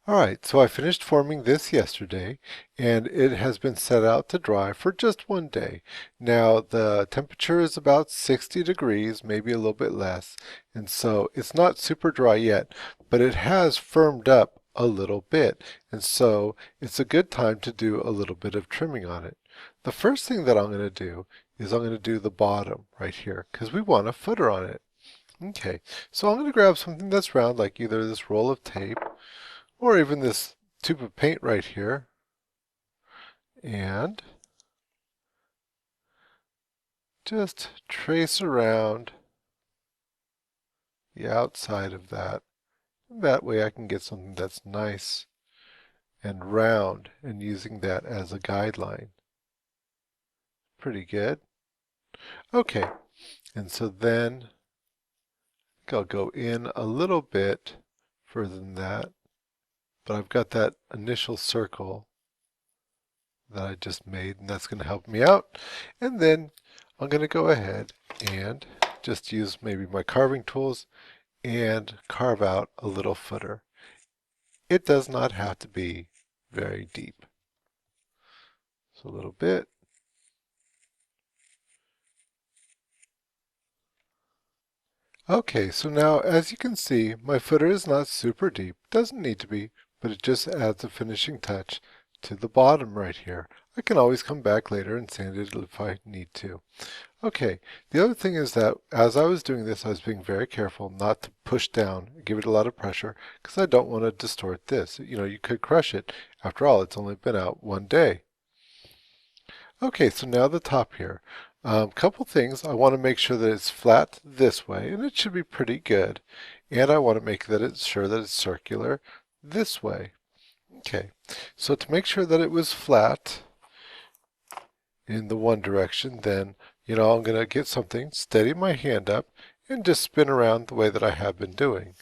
Alright, so I finished forming this yesterday, and it has been set out to dry for just one day. Now, the temperature is about 60 degrees, maybe a little bit less, and so it's not super dry yet, but it has firmed up a little bit, and so it's a good time to do a little bit of trimming on it. The first thing that I'm going to do is I'm going to do the bottom right here, because we want a footer on it. Okay, so I'm going to grab something that's round, like either this roll of tape, or even this tube of paint right here, and just trace around the outside of that. That way I can get something that's nice and round, and using that as a guideline. Pretty good. Okay, and so then I'll go in a little bit further than that, but I've got that initial circle that I just made, and that's going to help me out. And then I'm going to go ahead and just use maybe my carving tools and carve out a little footer. It does not have to be very deep. So a little bit. Okay, so now as you can see, my footer is not super deep. Doesn't need to be, but it just adds a finishing touch to the bottom right here. I can always come back later and sand it if I need to. Okay, the other thing is that as I was doing this, I was being very careful not to push down, give it a lot of pressure, because I don't want to distort this. You know, you could crush it. After all, it's only been out one day. Okay, so now the top here. Couple things. I want to make sure that it's flat this way, and it should be pretty good. And I want to make that it's sure that it's circular this way. Okay, so to make sure that it was flat in the one direction, then I'm going to get something, steady my hand up, and just spin around the way that I have been doing.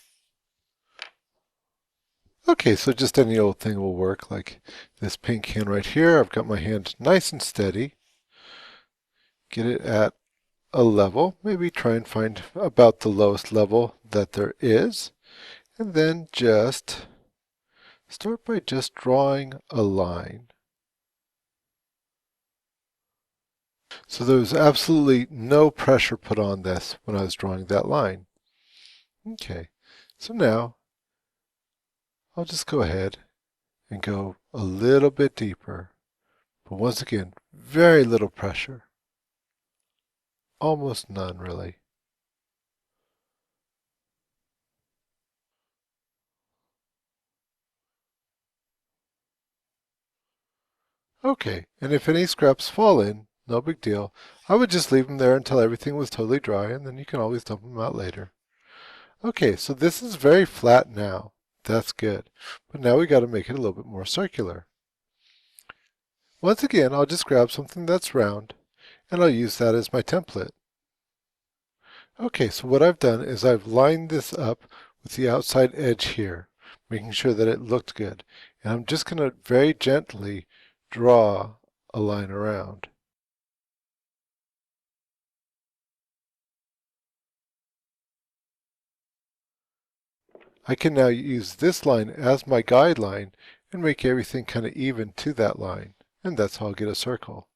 Okay, so just any old thing will work, like this pink hand right here. I've got my hand nice and steady. Get it at a level, maybe try and find about the lowest level that there is, and then just start by just drawing a line. So there was absolutely no pressure put on this when I was drawing that line. Okay, so now I'll just go ahead and go a little bit deeper. But once again, very little pressure. Almost none, really. Okay, and if any scraps fall in, no big deal. I would just leave them there until everything was totally dry, and then you can always dump them out later. Okay, so this is very flat now. That's good. But now we got to make it a little bit more circular. Once again, I'll just grab something that's round, and I'll use that as my template. Okay, so what I've done is I've lined this up with the outside edge here, making sure that it looked good. And I'm just going to very gently draw a line around. I can now use this line as my guideline and make everything kind of even to that line. And that's how I'll get a circle.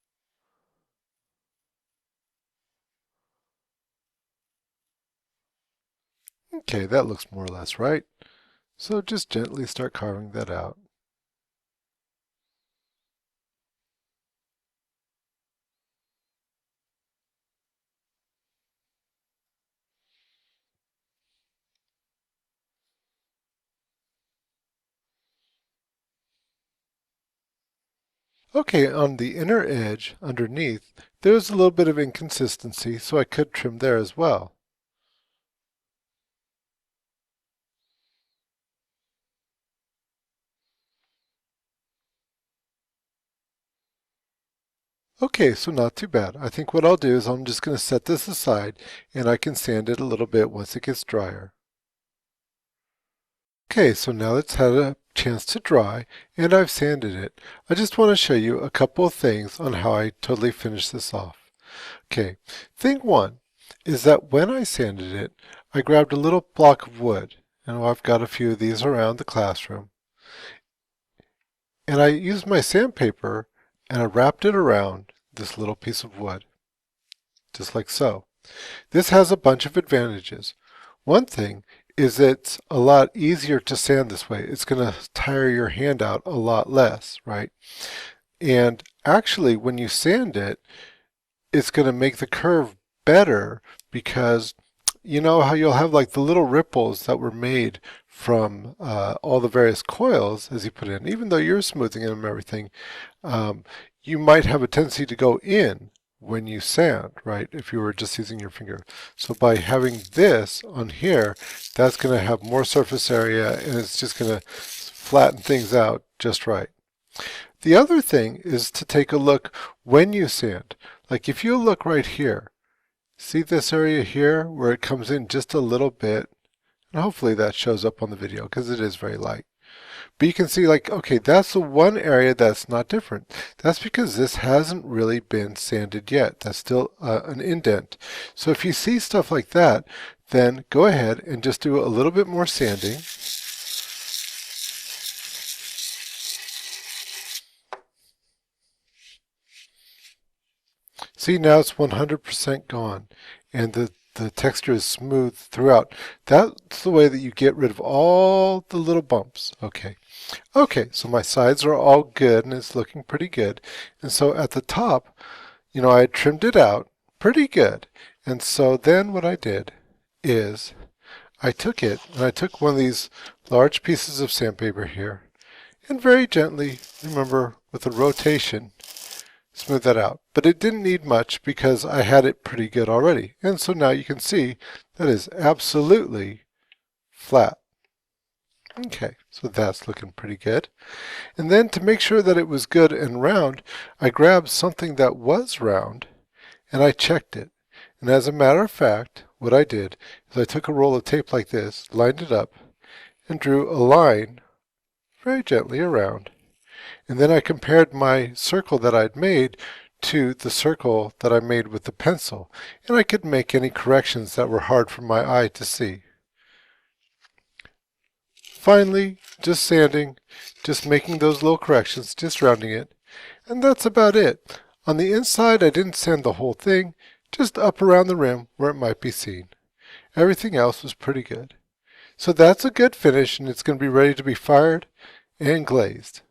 Okay, that looks more or less right. So just gently start carving that out. Okay, on the inner edge, underneath, there's a little bit of inconsistency, so I could trim there as well. Okay, so not too bad. I think what I'll do is I'm just going to set this aside, and I can sand it a little bit once it gets drier. Okay, so now it's had a chance to dry, and I've sanded it. I just want to show you a couple of things on how I totally finished this off. Okay, thing one is that when I sanded it, I grabbed a little block of wood, and I've got a few of these around the classroom. And I used my sandpaper and I wrapped it around this little piece of wood, just like so. This has a bunch of advantages. One thing is it's a lot easier to sand this way. It's going to tire your hand out a lot less, right? And actually, when you sand it, it's going to make the curve better because you know how you'll have like the little ripples that were made from all the various coils as you put in, even though you're smoothing them and everything, you might have a tendency to go in when you sand, right, if you were just using your finger. So by having this on here, that's going to have more surface area and it's just going to flatten things out just right. The other thing is to take a look when you sand. Like if you look right here, see this area here where it comes in just a little bit, and hopefully that shows up on the video because it is very light. But you can see like, okay, that's the one area that's not different. That's because this hasn't really been sanded yet. That's still an indent. So if you see stuff like that, then go ahead and just do a little bit more sanding. See, now it's 100% gone and the texture is smooth throughout. That's the way that you get rid of all the little bumps. Okay. Okay, so my sides are all good and it's looking pretty good. And so at the top, you know, I trimmed it out pretty good. And so then what I did is I took it and I took one of these large pieces of sandpaper here and very gently, remember with a rotation, smooth that out. But it didn't need much because I had it pretty good already. And so now you can see that is absolutely flat. Okay, so that's looking pretty good. And then to make sure that it was good and round, I grabbed something that was round and I checked it. And as a matter of fact, what I did is I took a roll of tape like this, lined it up, and drew a line very gently around. And then I compared my circle that I'd made to the circle that I made with the pencil. And I could make any corrections that were hard for my eye to see. Finally, just sanding, just making those little corrections, just rounding it. And that's about it. On the inside, I didn't sand the whole thing, just up around the rim where it might be seen. Everything else was pretty good. So that's a good finish and it's going to be ready to be fired and glazed.